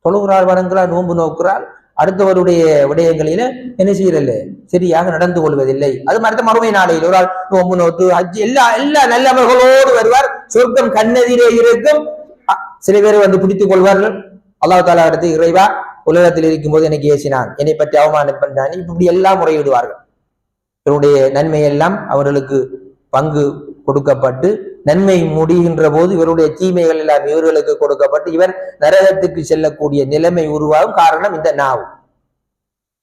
தொழுகிறாள், வணங்குகிறாள், நோன்பு நோக்குகிறாள், அடுத்தவருடைய விடயங்களில என்ன செய்யறல்ல, சரியாக நடந்து கொள்வதில்லை. அது மாதிரி மறுமை நாளையில் ஒரு ஆள் நோன்பு நோட்டு ஹஜ் எல்லா நல்ல அமல்களோடு வருவார், சொர்க்கம் கண்ணெதிரே இருக்கும். சில பேர் வந்து பிடித்துக் கொள்வார்கள். அல்லாஹ் தஆலா அடுத்து, இறைவா உலகத்தில் இருக்கும் போது எனக்கு ஏசினான், என்னை பற்றி அவமானம் பண்ணான், இப்படி எல்லாம் முறையிடுவார்கள். இவருடைய நன்மை எல்லாம் அவர்களுக்கு பங்கு கொடுக்கப்பட்டு நன்மை முடிகின்ற போது இவருடைய தீமைகள் எல்லாம் இவர்களுக்கு கொடுக்கப்பட்டு இவர் நரகத்துக்கு செல்லக்கூடிய நிலைமை உருவாகும். காரணம் இந்த நாவு.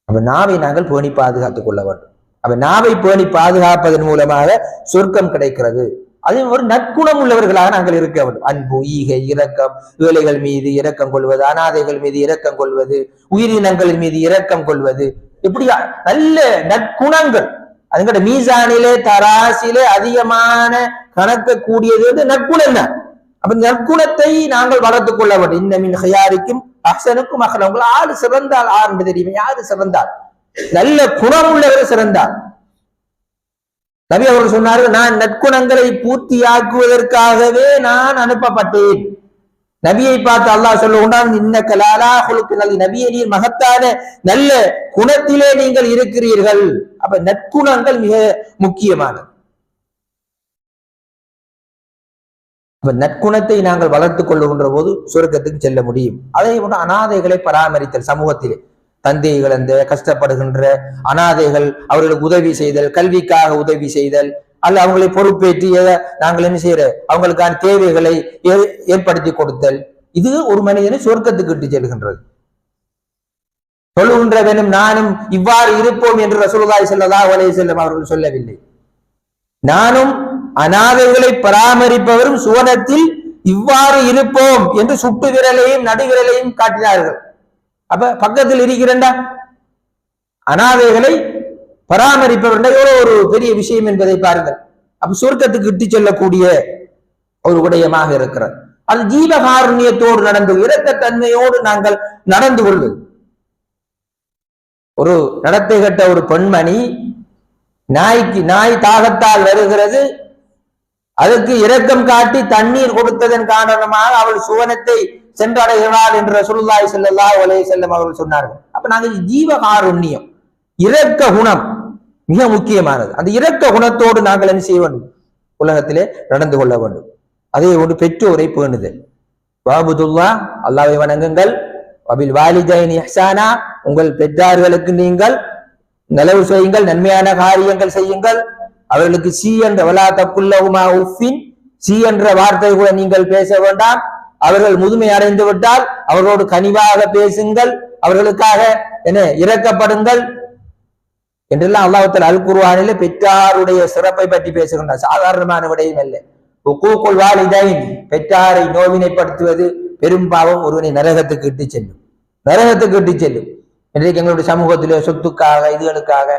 அப்ப நாவை நாங்கள் பேணி பாதுகாத்துக் கொள்ள வேண்டும். அப்ப நாவை பேணி பாதுகாப்பதன் மூலமாக சொர்க்கம் கிடைக்கிறது. அதே ஒரு நற்குணம் உள்ளவர்களாக நாங்கள் இருக்க வேண்டும். அன்பு, ஈகை, இரக்கம், ஏழைகள் மீது இரக்கம் கொள்வது, அனாதைகள் மீது இரக்கம் கொள்வது, உயிரினங்களின் மீது இரக்கம் கொள்வது, இப்படி நல்ல நற்குணங்கள். அதுங்கிட்ட மீசானிலே தராசிலே அதிகமான கணக்க கூடியது வந்து நற்குணம் தான். அப்ப நற்குணத்தை நாங்கள் வளர்த்துக் கொள்ள வேண்டும். இன்னமின் ஹயாரிக்கும் அஹ்சனுக்கும் அஹ்லா. உங்களை ஆறு சிறந்தால் ஆறு தெரியுமா? யாரு சிறந்தால்? நல்ல குணம் உள்ளவர் சிறந்தார். நபி அவர்கள் சொன்னார்கள், நான் நற்குணங்களை பூர்த்தியாக்குவதற்காகவே நான் அனுப்பப்பட்டேன். நபியை பார்த்து அல்லாஹ் சொல்லுகிறான், இன்னக லஅலா குலுகின் அஸீம். நபியே, நீர் மகத்தான நல்ல குணத்திலே நீங்கள் இருக்கிறீர்கள். அப்ப நற்குணங்கள் மிக முக்கியமானது. நற்குணத்தை நாங்கள் வளர்த்துக் கொள்ளுகின்ற போது சுவர்க்கத்துக்கு செல்ல முடியும். அதே போன்று அனாதைகளை பராமரித்தல், சமூகத்திலே தந்தை இழந்த கஷ்டப்படுகின்ற அனாதைகள், அவர்களுக்கு உதவி செய்தல், கல்விக்காக உதவி செய்தல், அல்ல அவங்களை பொறுப்பேற்றி நாங்கள் என்ன செய்யற அவங்களுக்கான தேவைகளை ஏற்படுத்தி கொடுத்தல், இது ஒரு மனிதனை சொர்க்கத்துக்கு இட்டு செல்கின்றது. சொல்லுகின்றவனும் நானும் இவ்வாறு இருப்போம் என்று ரசூலுல்லாஹி ஸல்லல்லாஹு அலைஹி வஸல்லம் அவர்கள் சொல்லவில்லை. நானும் அனாதைகளை பராமரிப்பவரும் சுவனத்தில் இவ்வாறு இருப்போம் என்று சுட்டு விரலையும் நடுவிரலையும் காட்டினார்கள். அப்ப பக்கத்தில் இருக்கிறண்டா அனாதைகளை பராமரிப்பவர்கள் எவ்வளவு ஒரு பெரிய விஷயம் என்பதை பாருங்கள். அப்ப சொர்க்கத்துக்கு இட்டு செல்லக்கூடிய ஒரு விடயமாக இருக்கிறது. அது ஜீவகாருண்யத்தோடு நடந்து, இரக்கத்தன்மையோடு நாங்கள் நடந்து கொள்வது. ஒரு நடத்தை கட்ட ஒரு பெண்மணி நாய் தாகத்தால் வருகிறது, அதற்கு இரக்கம் காட்டி தண்ணீர் கொடுத்ததன் காரணமாக அவள் சுவனத்தை சென்றடைகிறாள் என்று ரசூலுல்லாஹி ஸல்லல்லாஹு அலைஹி வஸல்லம் அவர்கள் சொன்னார்கள். அப்ப நாங்கள் ஜீவகாருண்யம், இரக்க குணம் மிக முக்கியமானது. அந்த இரக்க குணத்தோடு நாங்கள் என்ன செய்ய வேண்டும்? உலகத்திலே நடந்து கொள்ள வேண்டும். அதே ஒன்று பெற்றோரை பேணுதல். வஅபுதுல்லா, அல்லாஹ்வை வணங்குங்கள். வபில் வாலிதைனி இஹ்சானா, உங்கள் பெற்றார்களுக்கு நீங்கள் நலவு செய்யுங்கள், நன்மையான காரியங்கள் செய்யுங்கள். அவர்களுக்கு சி என்ற வலா தக்குல்லஹுமா உஃபின், சி என்ற வார்த்தை கூட நீங்கள் பேச வேண்டாம். அவர்கள் முதுமை அடைந்து விட்டால் அவர்களோடு கனிவாக பேசுங்கள், அவர்களுக்காக என்ன இரக்கப்படுங்கள் என்றெல்லாம் அல்லாஹ் தஆலா அல் குர்ஆனிலே பெற்றாருடைய சிறப்பை பற்றி பேசுகின்றார். சாதாரணமான விடயம் அல்ல. உக்கூக்குல் வாலிதைன், பெற்றாரை நோவினைப்படுத்துவது பெரும் பாவம், ஒருவனை நரகத்துக்கு இட்டு செல்லும், நரகத்துக்கு இட்டு செல்லும். இன்றைக்கு எங்களுடைய சமூகத்திலே சொத்துக்காக இதுகளுக்காக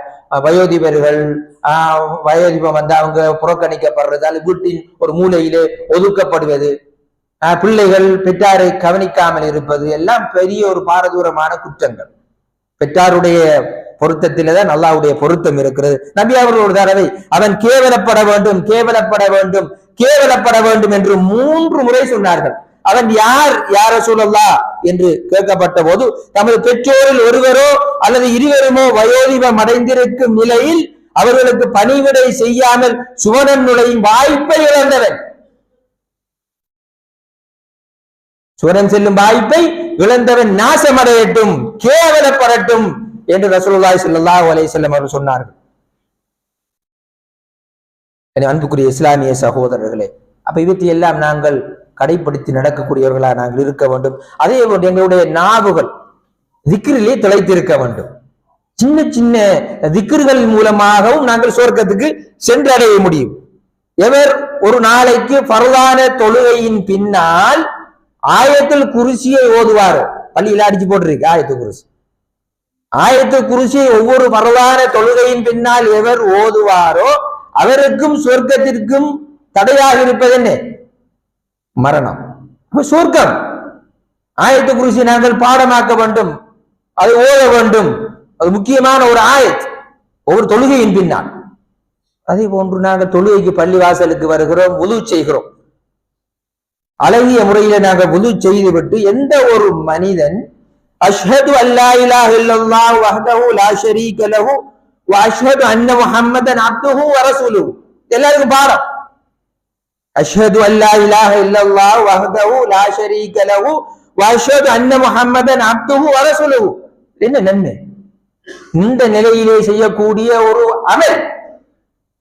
வயோதிபர்கள் வயோதிபம் வந்து அவங்க புறக்கணிக்கப்படுறது, அது வீட்டின் ஒரு மூலையிலே ஒதுக்கப்படுவது, பிள்ளைகள் பெற்றாரை கவனிக்காமல் இருப்பது எல்லாம் பெரிய ஒரு பாரதூரமான குற்றங்கள். பெற்றாருடைய பொருத்தத்திலே தான் அல்லாஹ்வுடைய பொருத்தம் இருக்கிறது. நபி அவர்கள் ஒரு தடவை அவன் கேவலப்பட வேண்டும், கேவலப்பட வேண்டும், கேவலப்பட வேண்டும் என்று 3 முறை சொன்னார்கள். அவன் யார் ரசூலல்லாஹ் என்று கேட்கப்பட்ட போது, தமது பெற்றோரில் ஒருவரோ அல்லது இருவருமோ வயோதிபம் அடைந்திருக்கும் நிலையில் அவர்களுக்கு பணிவிடை செய்யாமல் சுவனம் நுழையும் வாய்ப்பை இழந்தவன், சுவனம் செல்லும் வாய்ப்பை இழந்தவன் நாசமடையட்டும், கேவலப்படட்டும் என்று ரசூலுல்லாஹி ஸல்லல்லாஹு அலைஹி வஸல்லம் அவர்கள் சொன்னார்கள். அன்புக்குரிய இஸ்லாமிய சகோதரர்களே, அப்ப இவற்றை எல்லாம் நாங்கள் கடைப்படுத்தி நடக்கக்கூடியவர்களாக நாங்கள் இருக்க வேண்டும். அதே போன்று எங்களுடைய நாவுகள் திக்ரிலே திளைத்திருக்க வேண்டும். சின்ன சின்ன திக்ர்கள் மூலமாகவும் நாங்கள் சொர்க்கத்துக்கு சென்றடைய முடியும். எவர் ஒரு நாளைக்கு ஃபர்தான தொழுகையின் பின்னால் ஆயத்துல் குர்சியை ஓதுவார், பள்ளியில அடிச்சு போட்டிருக்கு ஆயத்துல் குர்சி, ஆயத்துல் குர்சியை ஒவ்வொரு ஃபர்தான தொழுகையின் பின்னால் எவர் ஓதுவாரோ அவருக்கும் சொர்க்கத்திற்கும் தடையாக இருப்பது என்ன? மரணம். சொர்க்கம். ஆயத்துல் குர்சி நாங்கள் பாடமாக்க வேண்டும், அது ஓத வேண்டும். அது முக்கியமான ஒரு ஆயத் ஒவ்வொரு தொழுகையின் பின்னால். அதே போன்று நாங்கள் தொழுகைக்கு பள்ளி வாசலுக்கு வருகிறோம், வுது செய்கிறோம். அழகிய முறையில நாங்கள் வுது செய்துவிட்டு எந்த ஒரு மனிதன் அஷ்ஹது அல்லா இலாஹ இல்லல்லாஹு வஹ்தஹு லா ஷரீக லஹு வ அஷ்ஹது அன்ன முஹம்மதன் அப்துஹு வ ரசூலுஹு, எல்லாருக்கும் பாடம். அஷ்ஹது அல்லா இலாஹ இல்லல்லாஹு வஹ்தஹு லா ஷரீக லஹு வ அஷ்ஹது அன்ன முஹம்மதன் அப்துஹு வ ரசூலுஹு. என்ன நன்மை இந்த நிலையிலே செய்யக்கூடிய ஒரு அமல்.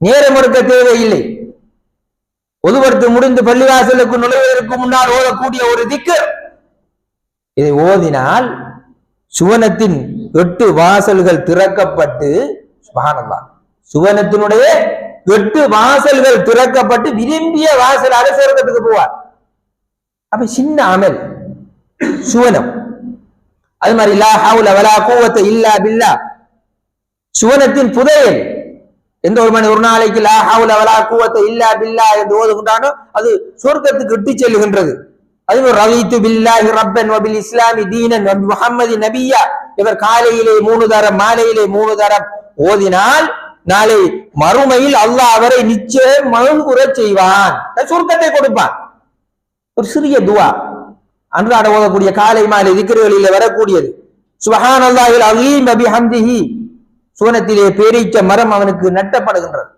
நேரம் எடுக்க தேவையில்லை. ஒதுவர்த்து முடிந்து பள்ளிவாசலுக்கு நுழைவதற்கு முன்னால் ஓதக்கூடிய ஒரு திக்ர். இதை ஓதினால் சுவனத்தின் 8 வாசல்கள் திறக்கப்பட்டு சுப்ஹானல்லாஹ் சுவனத்தினுடைய 8 வாசல்கள் திறக்கப்பட்டு விரும்பிய வாசலாக சொர்க்கத்துக்கு போவார். அப்ப சின்ன அமல் சுவனம். அது மாதிரி லா ஹவுல வலா குவத்த இல்லா பில்லாஹ், சுவனத்தின் புதையல். எந்த ஒரு மணி ஒரு நாளைக்கு லா ஹவுல வலா குவத்த இல்லா பில்லாஹ் என்று ஓதுகின்றானோ அது சொர்க்கத்துக்கு இட்டு செல்லுகின்றது. அது ரலீது பில்லாஹி ரப்பன் வ பில் இஸ்லாமி தீனன் வ முஹம்மதி நபியா, இவர் காலையிலே 3 தரம் மாலையிலே 3 தரம் ஓதினால் நாளை மறுமையில் அல்லாஹ் அவரை நிச்சயம் மகிழ்வுறச் செய்வான், சொர்க்கத்தை கொடுப்பான். ஒரு சிறிய துவா, அன்றாட ஓதக்கூடிய காலை மாலை திக்ருகளிலே வரக்கூடியது. சுப்ஹானல்லாஹில் அஸீம் வ பிஹம்திஹி, சுவனத்திலே பேரீச்ச மரம் அவனுக்கு நட்டப்படுகின்றது.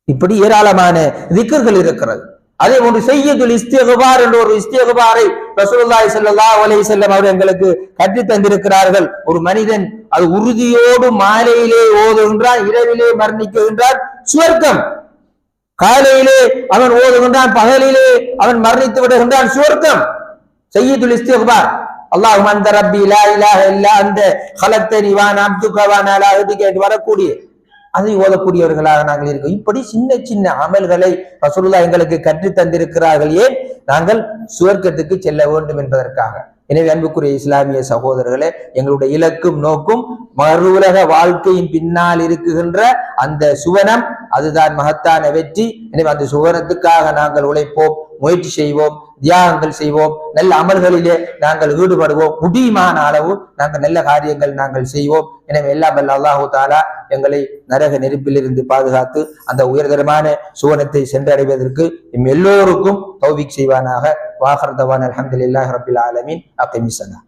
இப்படி ஏராளமான திக்ர்கள் இருக்கிறது. அதே போன்று சய்யிதுல் இஸ்திக்பார் என்ற ஒரு இஸ்திக்பாரை ரசூலுல்லாஹி ஸல்லல்லாஹு அலைஹி வஸல்லம் அவர்கள் எங்களுக்கு கற்றுத் தந்திருக்கிறார்கள். ஒரு மனிதன் அது உறுதியோடு மாலையிலே ஓதுகின்றான், இரவிலே மரணிக்குகின்றான், சுவர்க்கம். காலையிலே அவன் ஓதுகின்றான், பகலிலே அவன் மரணித்து விடுகின்றான், சுவர்க்கம். சய்யிதுல் இஸ்திக்பார், அல்லாஹும்ம அன்த ரப்பி லா இலாஹ இல்லா அன்த ஹலக்தனி வ அனா அப்துக வ அனா அலா அஹ்திக என்று வரக்கூடிய அதை ஓதக்கூடியவர்களாக நாங்கள் இருக்கோம். இப்படி சின்ன சின்ன அமல்களை ரசூலுல்லாஹ் எங்களுக்கு கற்றுத் தந்திருக்கிறார்கள். ஏன்? நாங்கள் சுவர்க்கத்துக்கு செல்ல வேண்டும் என்பதற்காக. எனவே அன்புக்குரிய இஸ்லாமிய சகோதரர்களே, எங்களுடைய இலக்கும் நோக்கும் மறு உலக வாழ்க்கையின் பின்னால் இருக்குகின்ற அந்த சுவனம், அதுதான் மகத்தான வெற்றி. எனவே அந்த சுவனத்துக்காக நாங்கள் உழைப்போம், முயற்சி செய்வோம், தியாகங்கள் செய்வோம், நல்ல அமல்களிலே நாங்கள் ஈடுபடுவோம், முடியுமான அளவு நாங்கள் நல்ல காரியங்கள் நாங்கள் செய்வோம். எனவே எல்லாம் வல்ல அல்லாஹு தஆலா எங்களை நரக நெருப்பிலிருந்து பாதுகாத்து அந்த உயர்தரமான சுவனத்தை சென்றடைவதற்கு எல்லோருக்கும் தௌஃபீக் செய்வானாக. வாஹர் தவானா அல்ஹம்துலில்லாஹி ரப்பில் ஆலமீன். அகீமிஸ் ஸலாத்.